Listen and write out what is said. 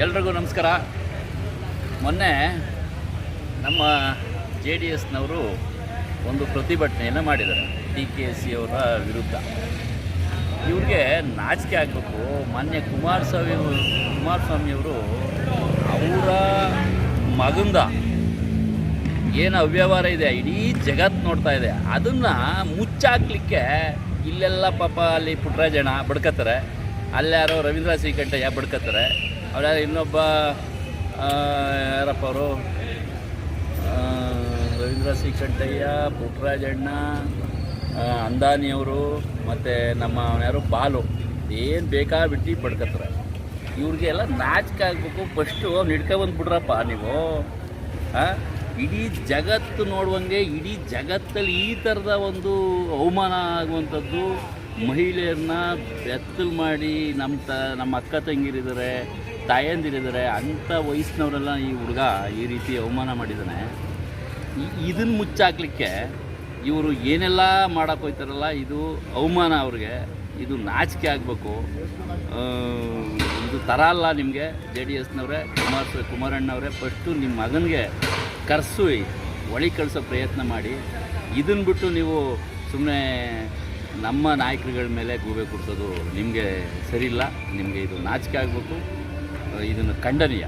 ಎಲ್ರಿಗೂ ನಮಸ್ಕಾರ. ಮೊನ್ನೆ ನಮ್ಮ JDSನವರು ಒಂದು ಪ್ರತಿಭಟನೆಯನ್ನು ಮಾಡಿದ್ದಾರೆ DKC ಅವರ ವಿರುದ್ಧ. ಇವ್ರಿಗೆ ನಾಚಿಕೆ ಆಗಬೇಕು. ಮಾನ್ಯ ಕುಮಾರಸ್ವಾಮಿಯವರು ಅವರ ಮಗಂದ ಏನು ಅವ್ಯವಹಾರ ಇದೆ ಇಡೀ ಜಗತ್ತು ನೋಡ್ತಾ ಇದೆ, ಅದನ್ನು ಮುಚ್ಚಾಕ್ಲಿಕ್ಕೆ ಇಲ್ಲೆಲ್ಲ ಪಾಪ ಅಲ್ಲಿ ಪುಟ್ಟರಾಜಣ್ಣ ಬಡ್ಕತ್ತಾರೆ, ಅಲ್ಲಾರೋ ರವೀಂದ್ರ ಸಿ ಕಂಠಯ್ಯ ಬಡ್ಕತ್ತಾರೆ, ಅವ್ರ ಇನ್ನೊಬ್ಬ ಯಾರಪ್ಪ ಅವರು ರವೀಂದ್ರ ಸಿ ಕಂಠಯ್ಯ, ಪುಟ್ಟರಾಜಣ್ಣ, ಅಂದಾನಿಯವರು ಮತ್ತು ನಮ್ಮ ಯಾರು ಬಾಲು ಏನು ಬೇಕಾಬಿಟ್ಟು ಬಡ್ಕತ್ತಾರೆ. ಇವ್ರಿಗೆಲ್ಲ ನಾಚಿಕೆ ಆಗಬೇಕು. ಫಸ್ಟು ಅವ್ನು ಹಿಡ್ಕೊಬಂದ್ಬಿಡ್ರಪ್ಪ ನೀವು. ಇಡೀ ಜಗತ್ತು ನೋಡುವಂಗೆ ಇಡೀ ಜಗತ್ತಲ್ಲಿ ಈ ಥರದ ಒಂದು ಅವಮಾನ ಆಗುವಂಥದ್ದು, ಮಹಿಳೆಯರನ್ನ ಬೆತ್ತಲು ಮಾಡಿ ನಮ್ಮ ಅಕ್ಕ ತಂಗಿರಿದ್ದಾರೆ, ತಾಯಂದಿರಿದ್ದಾರೆ, ಅಂಥ ವಯಸ್ಸಿನವರೆಲ್ಲ ಈ ಹುಡುಗ ಈ ರೀತಿ ಅವಮಾನ ಮಾಡಿದ್ದಾನೆ. ಇದನ್ನು ಮುಚ್ಚಾಕ್ಲಿಕ್ಕೆ ಇವರು ಏನೆಲ್ಲ ಮಾಡೋಕೆ ಹೋಗ್ತಾರಲ್ಲ, ಇದು ಅವಮಾನ ಅವ್ರಿಗೆ, ಇದು ನಾಚಿಕೆ ಆಗಬೇಕು. ಇದು ಥರ ಅಲ್ಲ ನಿಮಗೆ. JDSನವರೇ, ಕುಮಾರಣ್ಣವರೇ, ಫಸ್ಟು ನಿಮ್ಮ ಮಗನಿಗೆ ಕರೆಸು, ಒಳಗೆ ಕಳಿಸೋ ಪ್ರಯತ್ನ ಮಾಡಿ. ಇದನ್ನು ಬಿಟ್ಟು ನೀವು ಸುಮ್ಮನೆ ನಮ್ಮ ನಾಯಕರುಗಳ ಮೇಲೆ ಗೂಬೆ ಕೊಡ್ಸೋದು ನಿಮಗೆ ಸರಿಯಿಲ್ಲ. ನಿಮಗೆ ಇದು ನಾಚಿಕೆ ಆಗಬೇಕು. ಇದನ್ನು ಖಂಡನೀಯ.